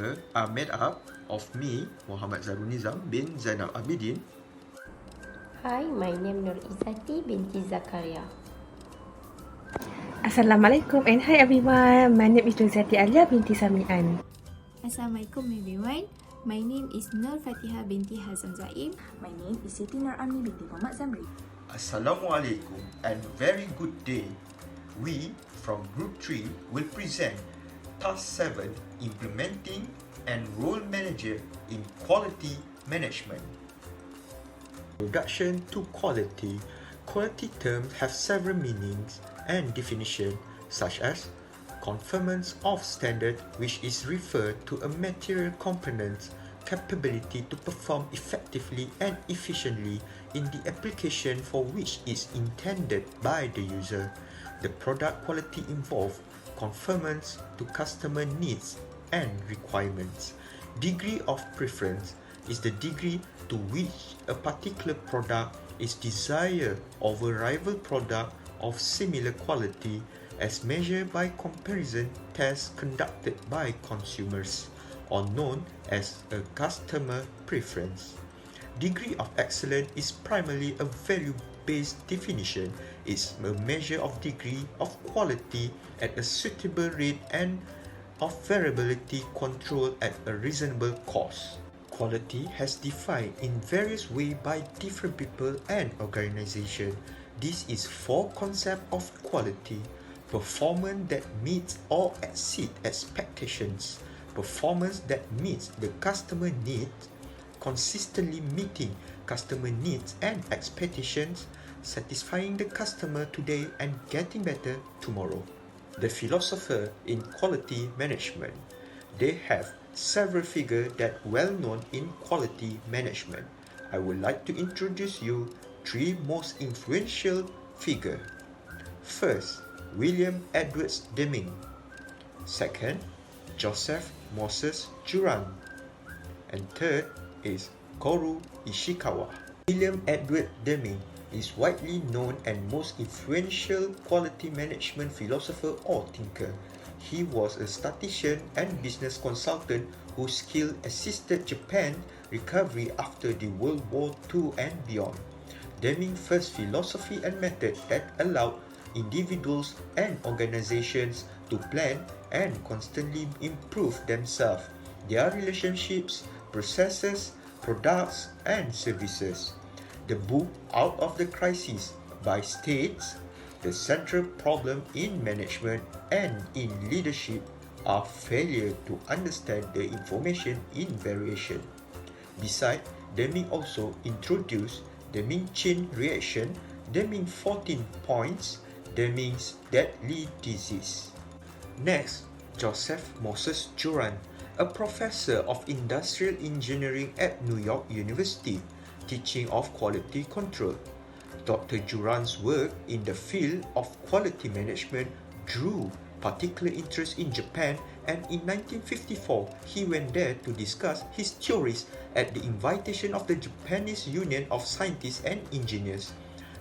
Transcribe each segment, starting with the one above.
lecture are made up of me, Muhammad ZARULNIZAM bin ZAINAL ABIDEEN. Hi, my name Nur IZZATI binti ZAKARIA. Assalamualaikum and hi everyone. My name is ZAZZATI ALIAH binti SAMIA'AN. Assalamualaikum everyone. My name is Nur FATIHAH binti HAZAMZA'EM. My name is SITI binti Muhammad ZAMRI. Assalamualaikum and very good day. We from Group 3 will present Task 7 Implementing and Role Manager in Quality Management. Introduction to quality. Quality terms have several meanings and definitions such as conformance of standard, which is referred to a material component's capability to perform effectively and efficiently in the application for which is intended by the user. The product quality involves conformance to customer needs and requirements. Degree of preference is the degree to which a particular product is desired over rival product of similar quality as measured by comparison tests conducted by consumers, or known as a customer preference. Degree of excellence is primarily a value-based definition. It's a measure of degree of quality at a suitable rate and of variability control at a reasonable cost. Quality has defined in various ways by different people and organizations. This is four concepts of quality: performance that meets or exceeds expectations, performance that meets the customer needs, consistently meeting customer needs and expectations, satisfying the customer today and getting better tomorrow. The philosopher in quality management. They have several figures that well known in quality management. I would like to introduce you three most influential figures. First, William Edwards Deming. Second, Joseph Moses Juran. And third is Kaoru Ishikawa. William Edward Deming is widely known and most influential quality management philosopher or thinker. He was a statistician and business consultant whose skill assisted Japan's recovery after the World War II and beyond. Deming's first philosophy and method that allowed individuals and organizations to plan and constantly improve themselves, their relationships, processes, products, and services. The book Out of the Crisis by states the central problem in management and in leadership are failure to understand the information in variation. Besides, Deming also introduced Deming chain reaction, Deming 14 points, Deming's deadly disease. Next, Joseph Moses Juran, a professor of industrial engineering at New York University, teaching of quality control. Dr. Juran's work in the field of quality management drew particular interest in Japan, and in 1954 he went there to discuss his theories at the invitation of the Japanese Union of Scientists and Engineers.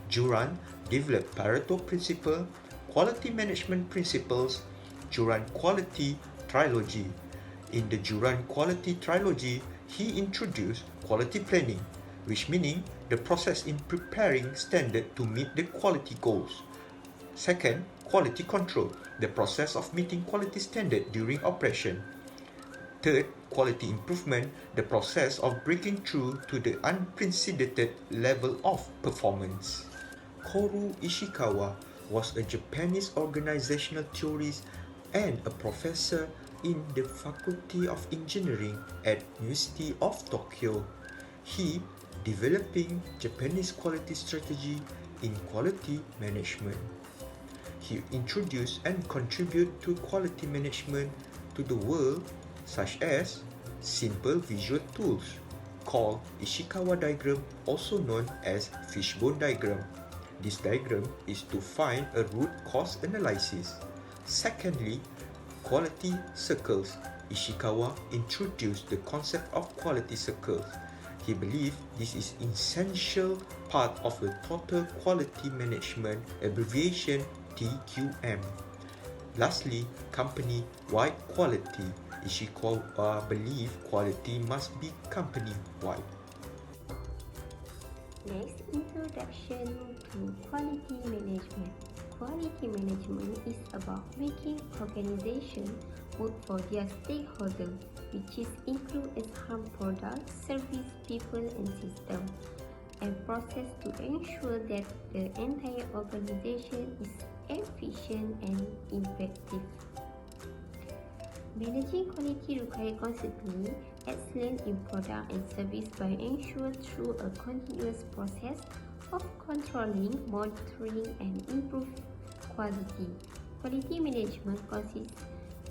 Juran developed Pareto Principle, Quality Management Principles, Juran Quality Trilogy. In the Juran Quality Trilogy, he introduced quality planning, which meaning the process in preparing standard to meet the quality goals. Second, quality control, the process of meeting quality standard during operation. Third, quality improvement, the process of breaking through to the unprecedented level of performance. Kaoru Ishikawa was a Japanese organizational theorist and a professor in the Faculty of Engineering at University of Tokyo. He developing Japanese quality strategy in quality management. He introduced and contributed to quality management to the world, such as simple visual tools called Ishikawa diagram, also known as fishbone diagram. This diagram is to find a root cause analysis. Secondly, quality circles. Ishikawa introduced the concept of quality circles. He believed this is an essential part of the total quality management, abbreviation TQM. Lastly, company-wide quality. Ishikawa believe quality must be company-wide. Next, introduction to quality management. Quality management is about making organizations work for their stakeholders, which include harm products, service, people, and systems, and process to ensure that the entire organization is efficient and effective. Managing quality requires constantly excellence in product and service by ensured through a continuous process of controlling, monitoring, and improve quality. Quality management consists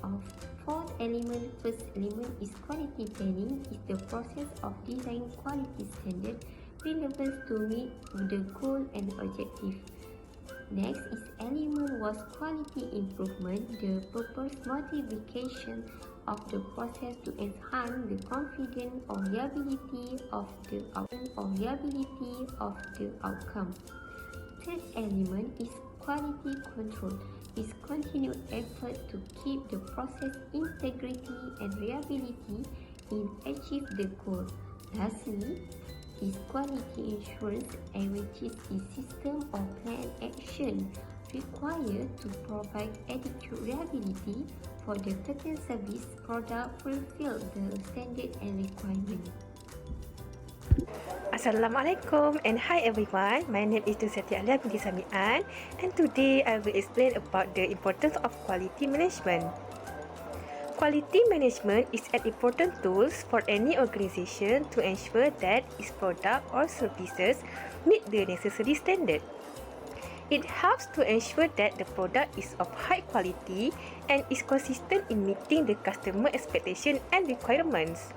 of 4 elements. First element is quality planning. Is the process of designing quality standards relevant to meet the goal and objective. Next is element was quality improvement, the purpose modification of the process to enhance the confidence or reliability of the outcome. Third element is quality control, is continued effort to keep the process integrity and reliability in achieve the goal. Lastly, is quality assurance, which is the system or plan action required to provide adequate reliability for the certain service product fulfill the standard and requirement. Assalamualaikum and hi everyone. My name is ZAKARIA binti SAMIA'AN and today I will explain about the importance of quality management. Quality management is an important tool for any organization to ensure that its product or services meet the necessary standard. It helps to ensure that the product is of high quality and is consistent in meeting the customer expectation and requirements.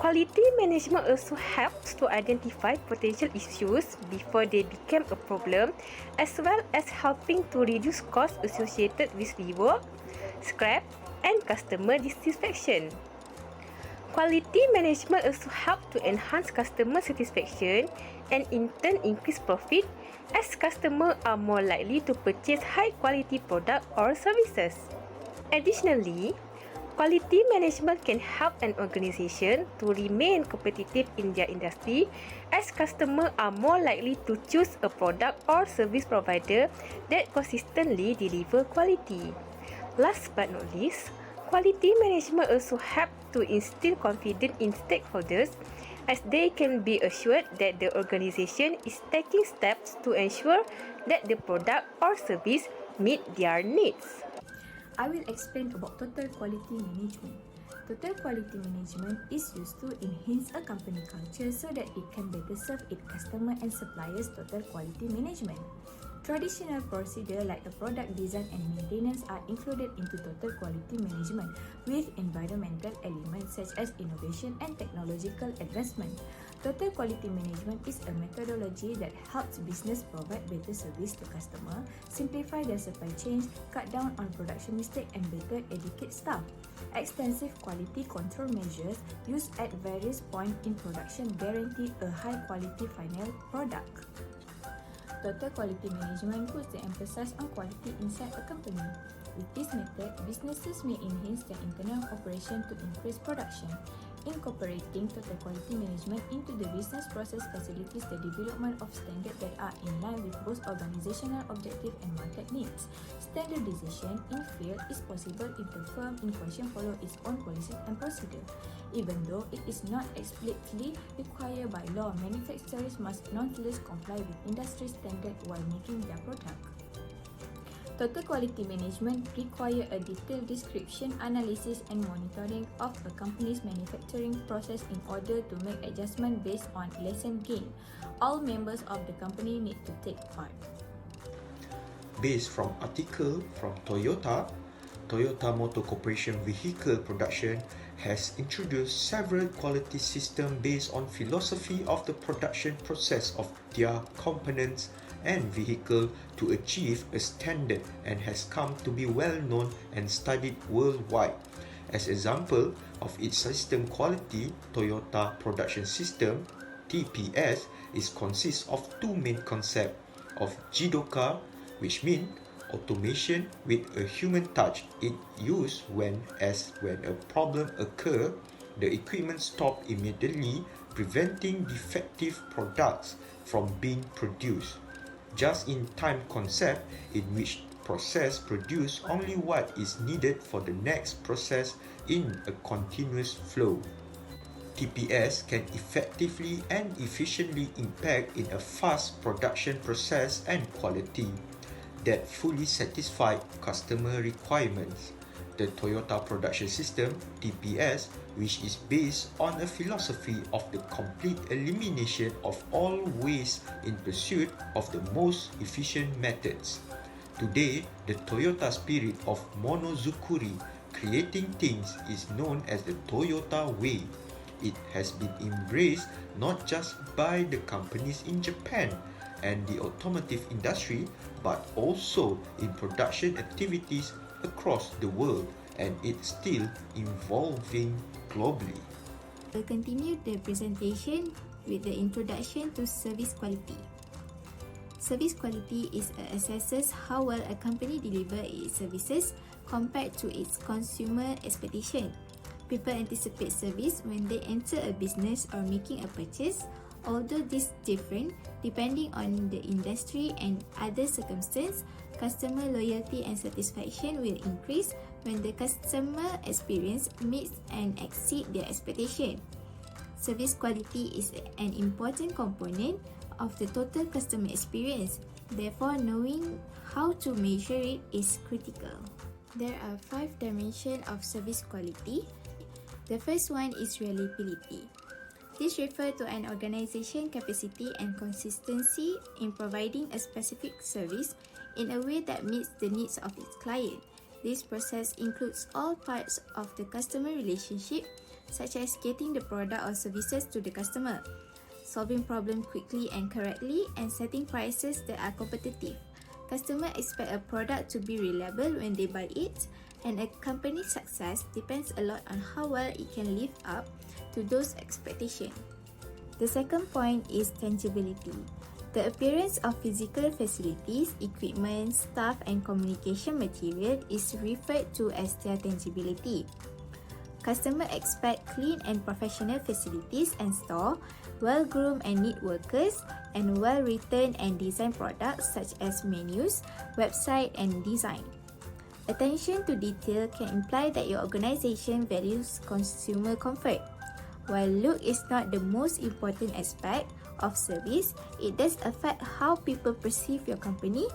Quality management also helps to identify potential issues before they become a problem, as well as helping to reduce costs associated with rework, scrap, and customer dissatisfaction. Quality management also helps to enhance customer satisfaction and in turn increase profit, as customers are more likely to purchase high quality products or services. Additionally, quality management can help an organization to remain competitive in their industry, as customers are more likely to choose a product or service provider that consistently deliver quality. Last but not least, quality management also helps to instill confidence in stakeholders, as they can be assured that the organization is taking steps to ensure that the product or service meet their needs. I will explain about total quality management. Total quality management is used to enhance a company culture so that it can better serve its customer and suppliers. Total quality management. Traditional procedures like the product design and maintenance are included into total quality management, with environmental elements such as innovation and technological advancement. Total quality management is a methodology that helps business provide better service to customer, simplify their supply chains, cut down on production mistakes, and better educate staff. Extensive quality control measures used at various points in production guarantee a high quality final product. Total quality management puts the emphasis on quality inside a company. With this method, businesses may enhance their internal operation to increase production. Incorporating total quality management into the business process facilitates the development of standards that are in line with both organizational objectives and market needs. Standardization in field is possible if the firm in question follows its own policies and procedures. Even though it is not explicitly required by law, manufacturers must nonetheless comply with industry standards while making their product. Total quality management requires a detailed description, analysis, and monitoring of a company's manufacturing process in order to make adjustments based on lesson gained. All members of the company need to take part. Based from article from Toyota Motor Corporation Vehicle Production has introduced several quality systems based on philosophy of the production process of their components and vehicle to achieve a standard, and has come to be well known and studied worldwide. As example of its system quality, Toyota Production System (TPS) consists of two main concepts of Jidoka, which means Automation with a human touch is used when a problem occurs, the equipment stops immediately, preventing defective products from being produced. Just-in-time concept in which process produce only what is needed for the next process in a continuous flow. TPS can effectively and efficiently impact in a fast production process and quality that fully satisfy customer requirements. The Toyota Production System (TPS), which is based on a philosophy of the complete elimination of all waste in pursuit of the most efficient methods. Today, the Toyota spirit of monozukuri, creating things, is known as the Toyota Way. It has been embraced not just by the companies in Japan and the automotive industry, but also in production activities across the world, and it's still evolving globally. We'll continue the presentation with the introduction to service quality. Service quality assesses how well a company delivers its services compared to its consumer expectation. People anticipate service when they enter a business or making a purchase, although this is different depending on the industry and other circumstances. Customer loyalty and satisfaction will increase when the customer experience meets and exceeds their expectation. Service quality is an important component of the total customer experience. Therefore, knowing how to measure it is critical. There are 5 dimensions of service quality. The first one is reliability. This refers to an organization's capacity and consistency in providing a specific service in a way that meets the needs of its client. This process includes all parts of the customer relationship, such as getting the product or services to the customer, solving problems quickly and correctly, and setting prices that are competitive. Customers expect a product to be reliable when they buy it, and a company's success depends a lot on how well it can live up to those expectations. The second point is tangibility. The appearance of physical facilities, equipment, staff, and communication material is referred to as their tangibility. Customers expect clean and professional facilities and store, well-groomed and neat workers, and well-written and designed products such as menus, website, and design. Attention to detail can imply that your organization values consumer comfort. While look is not the most important aspect of service, it does affect how people perceive your company,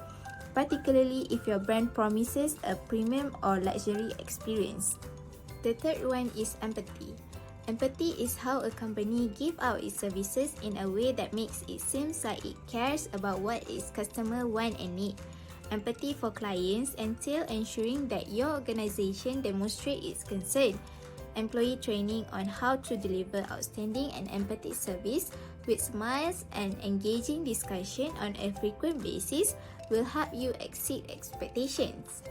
particularly if your brand promises a premium or luxury experience. The third one is empathy. Empathy is how a company gives out its services in a way that makes it seem like it cares about what its customers want and need. Empathy for clients entails ensuring that your organization demonstrates its concern. Employee training on how to deliver outstanding and empathic service with smiles and engaging discussion on a frequent basis will help you exceed expectations.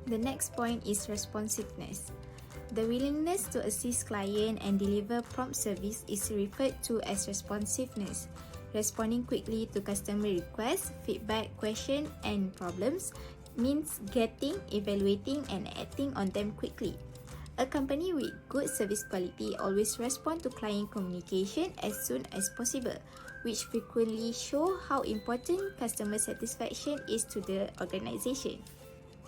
The next point is responsiveness. The willingness to assist client and deliver prompt service is referred to as responsiveness. Responding quickly to customer requests, feedback, questions, and problems means getting, evaluating, and acting on them quickly. A company with good service quality always responds to client communication as soon as possible, which frequently show how important customer satisfaction is to the organization.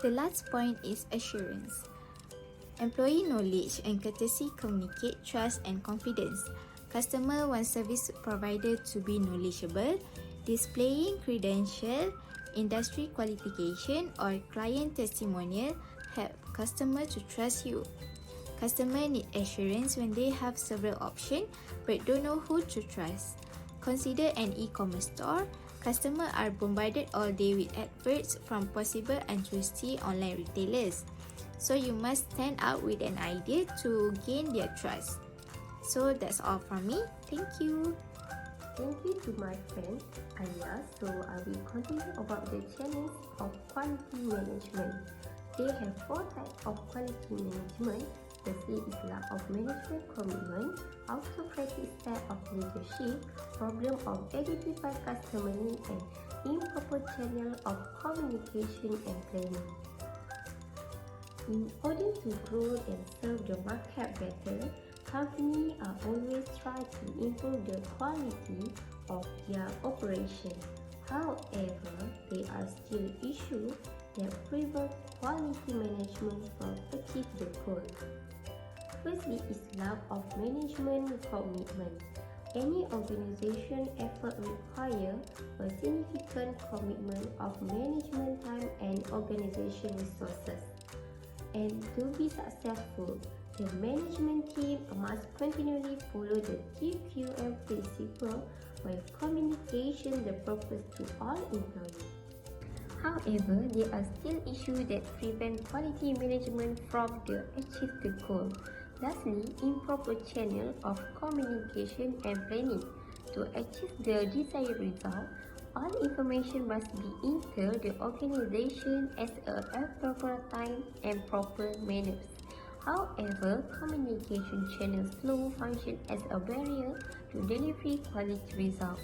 The last point is assurance. Employee knowledge and courtesy communicate trust and confidence. Customer want service provider to be knowledgeable, displaying credential, industry qualification, or client testimonial help customer to trust you. Customer need assurance when they have several options but don't know who to trust. Consider an e-commerce store. Customers are bombarded all day with adverts from possible untrusty online retailers. So you must stand out with an idea to gain their trust. So that's all from me. Thank you. Thank you to my friend ALIAH. So I will continue about the challenge of quality management. They have 4 types of quality management. Firstly is lack of management commitment, autocratic style of leadership, problem of identify customer needs, and improper channel of communication and planning. In order to grow and serve the market better, companies are always trying to improve the quality of their operation. However, there are still issues that prevent quality management from achieving the goal. Firstly is lack of management commitment. Any organization effort requires a significant commitment of management time and organization resources. And to be successful, the management team must continually follow the TQM principle by communication the purpose to all employees. However, there are still issues that prevent quality management from the achieve the goal. Lastly, improper channel of communication and planning. To achieve the desired result, all information must be entered the organization as a proper time and proper manners. However, communication channels flow function as a barrier to delivery quality results.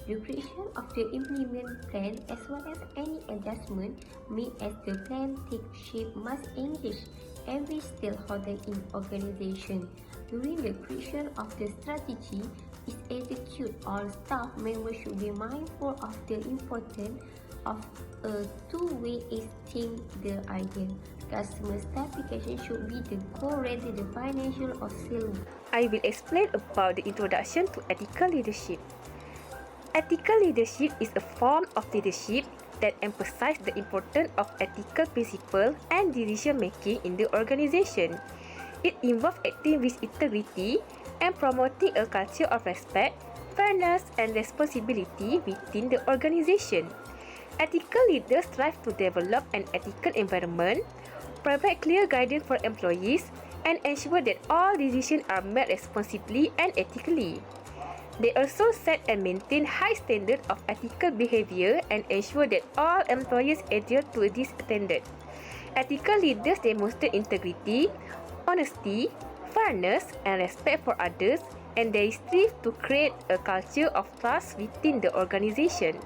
The creation of the implement plan as well as any adjustment made as the plan takes shape must engage every stakeholder in organization. During the creation of the strategy, its execute, all staff members should be mindful of the importance of a two-way exchange the idea. Customer satisfaction should be the goal rather than financial or sales. I will explain about the introduction to ethical leadership. Ethical leadership is a form of leadership that emphasizes the importance of ethical principles and decision making in the organization. It involves acting with integrity and promoting a culture of respect, fairness, and responsibility within the organization. Ethical leaders strive to develop an ethical environment, provide clear guidance for employees, and ensure that all decisions are made responsibly and ethically. They also set and maintain high standards of ethical behavior and ensure that all employees adhere to this standard. Ethical leaders demonstrate integrity, honesty, fairness, and respect for others, and they strive to create a culture of trust within the organization.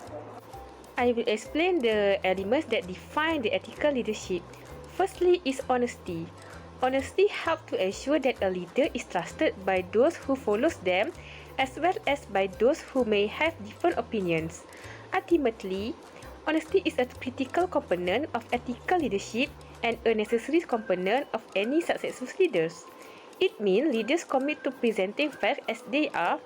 I will explain the elements that define the ethical leadership. Firstly is honesty. Honesty helps to ensure that a leader is trusted by those who follows them as well as by those who may have different opinions. Ultimately, honesty is a critical component of ethical leadership and a necessary component of any successful leaders. It means leaders commit to presenting facts as they are,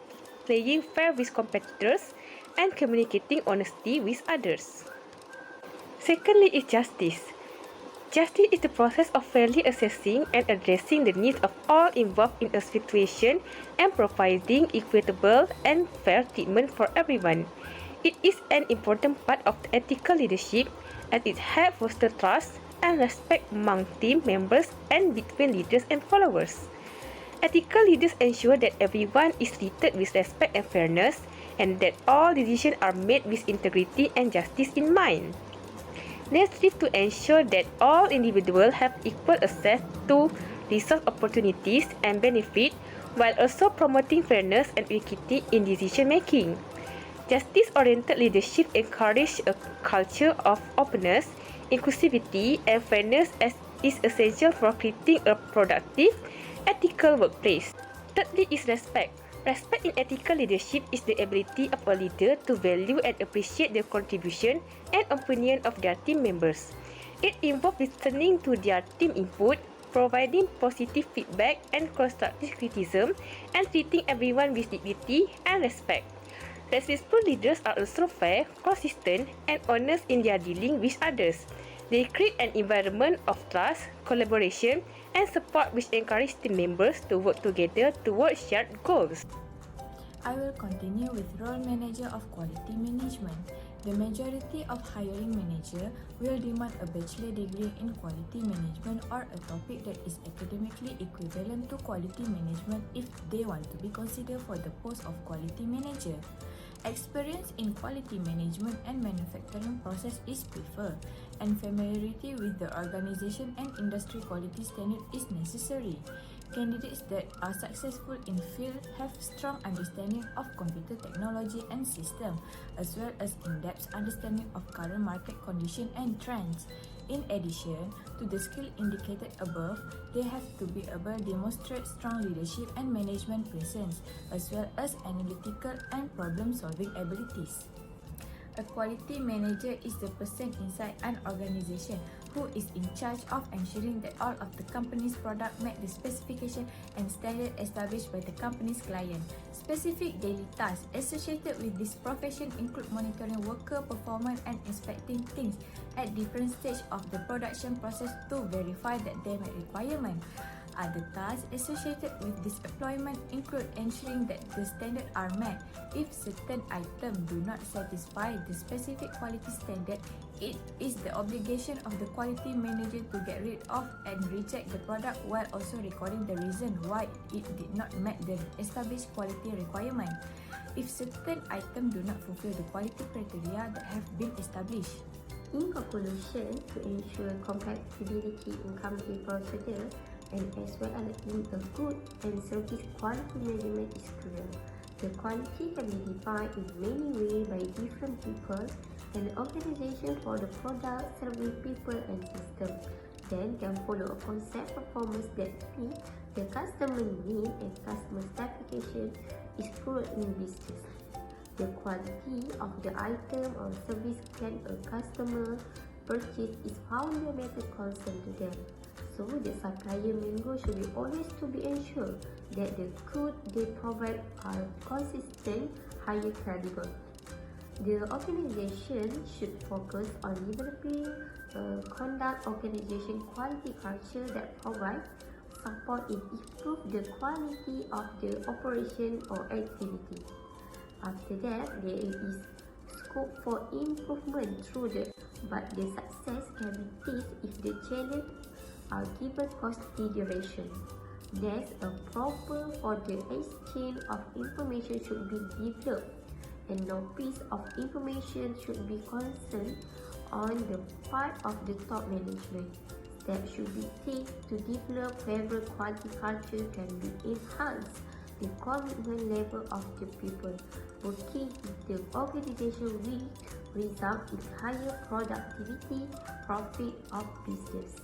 playing fair with competitors, and communicating honesty with others. Secondly is justice. Justice is the process of fairly assessing and addressing the needs of all involved in a situation and providing equitable and fair treatment for everyone. It is an important part of ethical leadership as it helps foster trust and respect among team members and between leaders and followers. Ethical leaders ensure that everyone is treated with respect and fairness, and that all decisions are made with integrity and justice in mind. They strive to ensure that all individuals have equal access to resource opportunities and benefit, while also promoting fairness and equity in decision making. Justice-oriented leadership encourages a culture of openness, inclusivity, and fairness as is essential for creating a productive, ethical workplace. Thirdly is respect. Respect in ethical leadership is the ability of a leader to value and appreciate the contribution and opinion of their team members. It involves listening to their team input, providing positive feedback and constructive criticism, and treating everyone with dignity and respect. Successful leaders are also fair, consistent, and honest in their dealing with others. They create an environment of trust, collaboration, and support which encourage team members to work together towards shared goals. I will continue with role manager of quality management. The majority of hiring manager will demand a bachelor degree in quality management or a topic that is academically equivalent to quality management if they want to be considered for the post of quality manager. Experience in quality management and manufacturing process is preferred, and familiarity with the organization and industry quality standard is necessary. Candidates that are successful in field have strong understanding of computer technology and system, as well as in-depth understanding of current market condition and trends. In addition to the skill indicated above, they have to be able to demonstrate strong leadership and management presence, as well as analytical and problem-solving abilities. A quality manager is the person inside an organization who is in charge of ensuring that all of the company's product meet the specification and standard established by the company's client. Specific daily tasks associated with this profession include monitoring worker performance and inspecting things at different stages of the production process to verify that they meet requirements. Other tasks associated with this employment include ensuring that the standards are met. If certain items do not satisfy the specific quality standard, it is the obligation of the quality manager to get rid of and reject the product while also recording the reason why it did not meet the established quality requirement. If certain items do not fulfill the quality criteria that have been established. In conclusion, to ensure compatibility in company procedure and as well as in a good and service quality management is clear. The quality can be defined in many ways by different people and organizations for the product, service, people and system. Then can follow a concept performance that meet the customer need and customer specification is put in business. The quality of the item or service can a customer purchase is fundamental concern to them. So the supplier mango should be always to be ensured that the goods they provide are consistent, highly credible. The organization should focus on developing conduct organization quality culture that provide support and improve the quality of the operation or activity. After that, there is scope for improvement through but the success can be tested if the challenge are given consideration. Next, a proper for the exchange of information should be developed, and no piece of information should be concerned on the part of the top management. Steps should be taken to develop whether quality culture can be enhanced. The commitment level of the people working in the organization will result in higher productivity, profit of business.